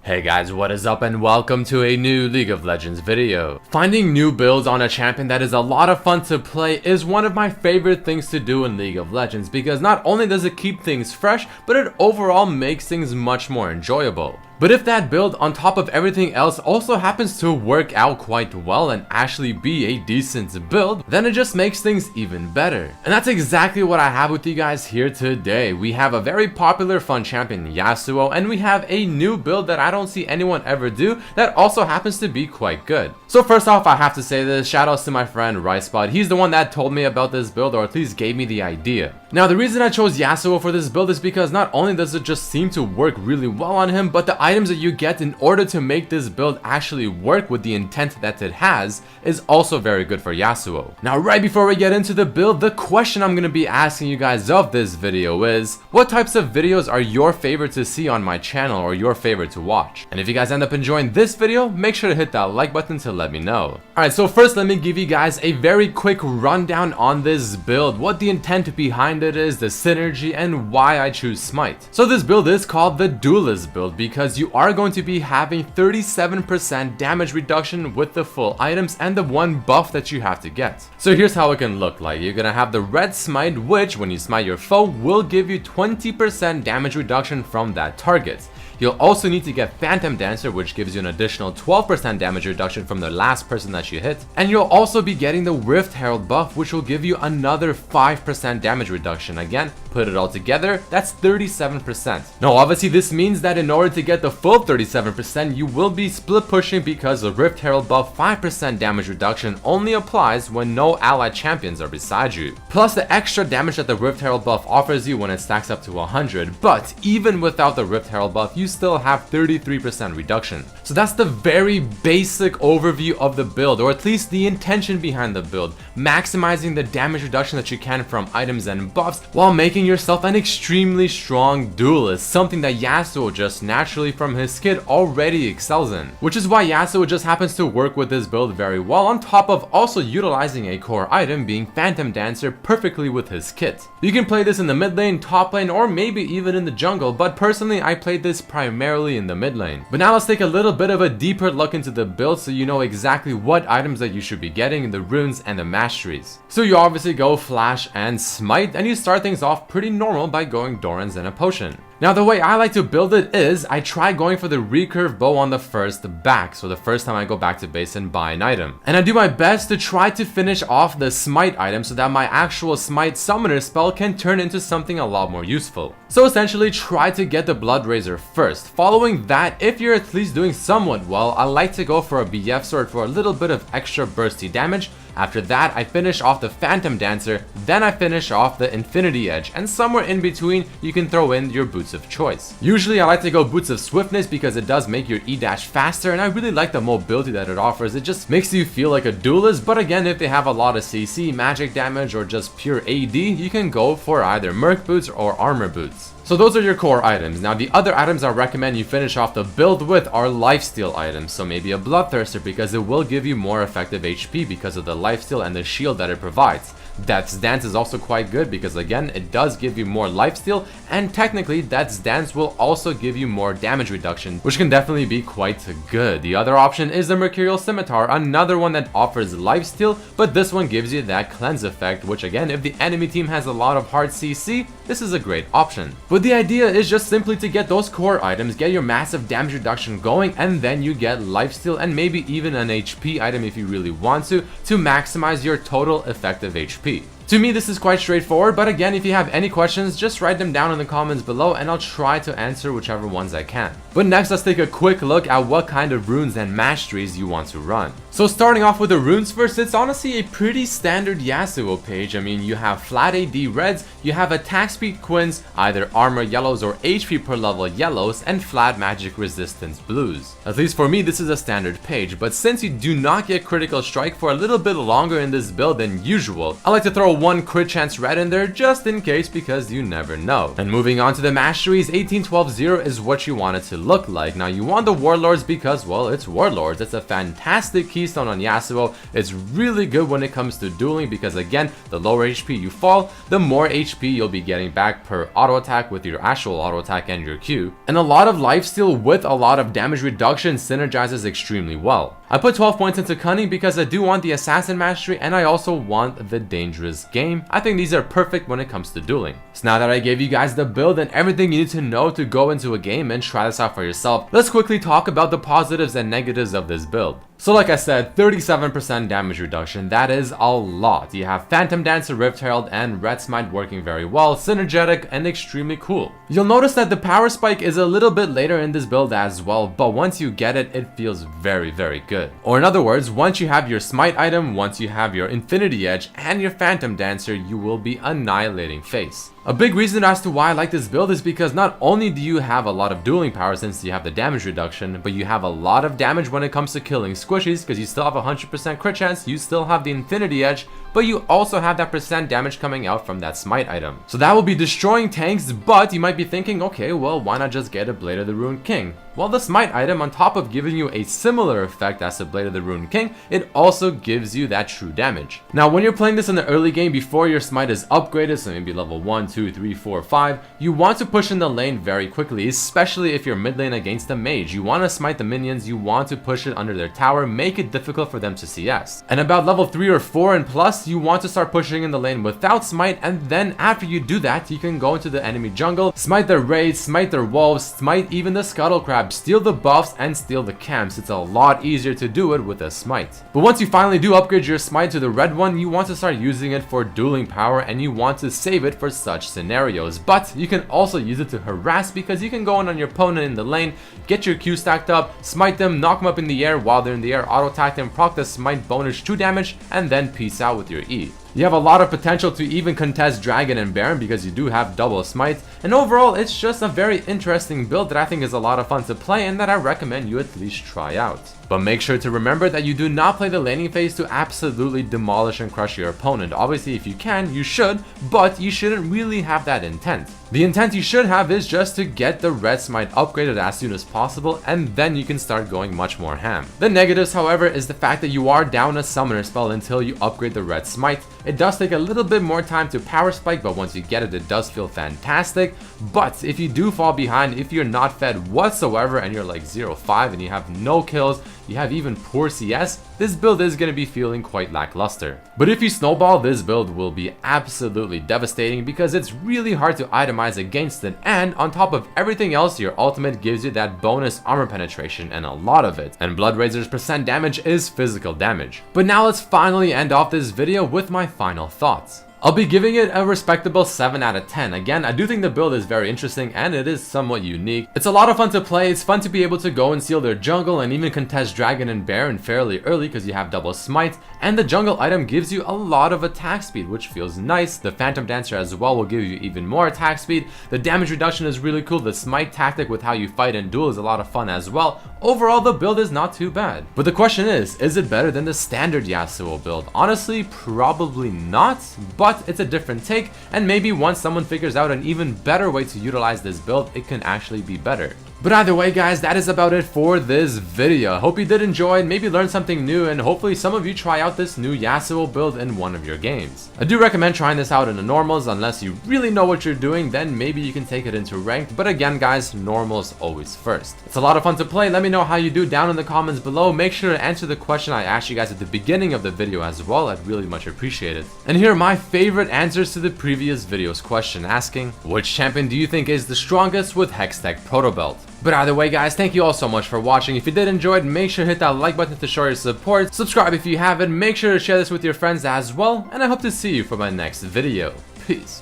Hey guys, what is up and welcome to a new League of Legends video. Finding new builds on a champion that is a lot of fun to play is one of my favorite things to do in League of Legends because not only does it keep things fresh, but it overall makes things much more enjoyable. But if that build on top of everything else also happens to work out quite well and actually be a decent build, then it just makes things even better. And that's exactly what I have with you guys here today. We have a very popular fun champion, Yasuo, and we have a new build that I don't see anyone ever do that also happens to be quite good. So first off, I have to say this, shoutouts to my friend RiceBot. He's the one that told me about this build, or at least gave me the idea. Now the reason I chose Yasuo for this build is because not only does it just seem to work really well on him, but the items that you get in order to make this build actually work with the intent that it has is also very good for Yasuo. Now right before we get into the build, the question I'm going to be asking you guys of this video is, what types of videos are your favorite to see on my channel or your favorite to watch? And if you guys end up enjoying this video, make sure to hit that like button to let me know. Alright, so first let me give you guys a very quick rundown on this build, what the intent behind it is, the synergy, and why I choose Smite. So this build is called the Duelist build because you are going to be having 37% damage reduction with the full items and the one buff that you have to get. So here's how it can look like. You're gonna have the red smite, which when you smite your foe will give you 20% damage reduction from that target. You'll also need to get Phantom Dancer, which gives you an additional 12% damage reduction from the last person that you hit. And you'll also be getting the Rift Herald buff, which will give you another 5% damage reduction. Again, put it all together, that's 37%. Now obviously this means that in order to get the full 37%, you will be split pushing because the Rift Herald buff 5% damage reduction only applies when no allied champions are beside you. Plus the extra damage that the Rift Herald buff offers you when it stacks up to 100, but even without the Rift Herald buff, you still have 33% reduction. So that's the very basic overview of the build, or at least the intention behind the build, maximizing the damage reduction that you can from items and buffs while making yourself an extremely strong duelist, something that Yasuo just naturally from his kit already excels in. Which is why Yasuo just happens to work with this build very well, on top of also utilizing a core item being Phantom Dancer perfectly with his kit. You can play this in the mid lane, top lane, or maybe even in the jungle, but personally I played this primarily in the mid lane. But now let's take a little bit of a deeper look into the build so you know exactly what items that you should be getting in the runes and the masteries. So you obviously go Flash and Smite, and you start things off pretty normal by going Dorans and a potion. Now the way I like to build it is, I try going for the recurve bow on the first back, so the first time I go back to base and buy an item. And I do my best to try to finish off the smite item so that my actual smite summoner spell can turn into something a lot more useful. So essentially try to get the Blood Razor first. Following that, if you're at least doing somewhat well, I like to go for a BF sword for a little bit of extra bursty damage. After that, I finish off the Phantom Dancer, then I finish off the Infinity Edge, and somewhere in between, you can throw in your boots of choice. Usually I like to go boots of swiftness because it does make your E-dash faster, and I really like the mobility that it offers. It just makes you feel like a duelist, but again, if they have a lot of CC, magic damage, or just pure AD, you can go for either Merc boots or armor boots. So those are your core items. Now the other items I recommend you finish off the build with are lifesteal items, so maybe a Bloodthirster because it will give you more effective HP because of the lifesteal and the shield that it provides. Death's Dance is also quite good because again, it does give you more lifesteal, and technically Death's Dance will also give you more damage reduction, which can definitely be quite good. The other option is the Mercurial Scimitar, another one that offers lifesteal, but this one gives you that cleanse effect, which again, if the enemy team has a lot of hard CC, this is a great option. But the idea is just simply to get those core items, get your massive damage reduction going, and then you get lifesteal and maybe even an HP item if you really want to maximize your total effective HP. To me, this is quite straightforward, but again, if you have any questions, just write them down in the comments below and I'll try to answer whichever ones I can. But next, let's take a quick look at what kind of runes and masteries you want to run. So starting off with the runes first, it's honestly a pretty standard Yasuo page. I mean, you have flat AD reds, you have attack speed quins, either armor yellows or HP per level yellows, and flat magic resistance blues. At least for me, this is a standard page, but since you do not get critical strike for a little bit longer in this build than usual, I like to throw one crit chance red in there just in case because you never know. And moving on to the masteries, 18-12-0 is what you want it to look like. Now you want the Warlords because, well, it's Warlords. It's a fantastic keystone on Yasuo. It's really good when it comes to dueling because, again, the lower HP you fall, the more HP you'll be getting back per auto attack with your actual auto attack and your Q. And a lot of lifesteal with a lot of damage reduction synergizes extremely well. I put 12 points into Cunning because I do want the Assassin Mastery and I also want the Dangerous Game. I think these are perfect when it comes to dueling. So now that I gave you guys the build and everything you need to know to go into a game and try this out for yourself, let's quickly talk about the positives and negatives of this build. So like I said, 37% damage reduction, that is a lot. You have Phantom Dancer, Rift Herald, and Red Smite working very well, synergetic, and extremely cool. You'll notice that the power spike is a little bit later in this build as well, but once you get it, it feels very, very good. Or in other words, once you have your Smite item, once you have your Infinity Edge, and your Phantom Dancer, you will be annihilating face. A big reason as to why I like this build is because not only do you have a lot of dueling power since you have the damage reduction, but you have a lot of damage when it comes to killing squishies because you still have a 100% crit chance, you still have the Infinity Edge, but you also have that percent damage coming out from that Smite item. So that will be destroying tanks, but you might be thinking, okay, well, why not just get a Blade of the Ruined King? Well, the Smite item, on top of giving you a similar effect as the Blade of the Ruined King, it also gives you that true damage. Now, when you're playing this in the early game before your Smite is upgraded, so maybe level 1, 2, 3, 4, 5, you want to push in the lane very quickly, especially if you're mid lane against a mage. You want to smite the minions, you want to push it under their tower, make it difficult for them to CS. And about level 3 or 4 and plus, you want to start pushing in the lane without smite, and then after you do that, you can go into the enemy jungle, smite their raids, smite their wolves, smite even the scuttle crab, steal the buffs, and steal the camps. It's a lot easier to do it with a smite. But once you finally do upgrade your smite to the red one, you want to start using it for dueling power and you want to save it for such scenarios. But you can also use it to harass because you can go in on your opponent in the lane, get your Q stacked up, smite them, knock them up in the air while they're in the air, auto attack them, proc the smite bonus 2 damage, and then peace out with your E. You have a lot of potential to even contest Dragon and Baron because you do have double smite, and overall it's just a very interesting build that I think is a lot of fun to play and that I recommend you at least try out. But make sure to remember that you do not play the laning phase to absolutely demolish and crush your opponent. Obviously if you can, you should, but you shouldn't really have that intent. The intent you should have is just to get the red smite upgraded as soon as possible, and then you can start going much more ham. The negatives, however, is the fact that you are down a summoner spell until you upgrade the red smite. It does take a little bit more time to power spike, but once you get it, it does feel fantastic. But if you do fall behind, if you're not fed whatsoever and you're like 0-5 and you have no kills, you have even poor CS, this build is going to be feeling quite lackluster. But if you snowball, this build will be absolutely devastating because it's really hard to itemize against it, and on top of everything else, your ultimate gives you that bonus armor penetration and a lot of it, and Blood Razor's percent damage is physical damage. But now let's finally end off this video with my final thoughts. I'll be giving it a respectable 7 out of 10. Again, I do think the build is very interesting and it is somewhat unique. It's a lot of fun to play. It's fun to be able to go and seal their jungle and even contest Dragon and Baron fairly early because you have double smite, and the jungle item gives you a lot of attack speed, which feels nice. The Phantom Dancer as well will give you even more attack speed. The damage reduction is really cool. The smite tactic with how you fight and duel is a lot of fun as well. Overall, the build is not too bad. But the question is it better than the standard Yasuo build? Honestly, probably not, but it's a different take, and maybe once someone figures out an even better way to utilize this build, it can actually be better. But either way guys, that is about it for this video. Hope you did enjoy and maybe learn something new, and hopefully some of you try out this new Yasuo build in one of your games. I do recommend trying this out in the normals. Unless you really know what you're doing, then maybe you can take it into ranked, but again guys, normals always first. It's a lot of fun to play. Let me know how you do down in the comments below. Make sure to answer the question I asked you guys at the beginning of the video as well. I'd really much appreciate it. And here are my favorite answers to the previous video's question asking, which champion do you think is the strongest with Hextech Proto Belt? But either way guys, thank you all so much for watching. If you did enjoy it, make sure to hit that like button to show your support. Subscribe if you haven't. Make sure to share this with your friends as well. And I hope to see you for my next video. Peace.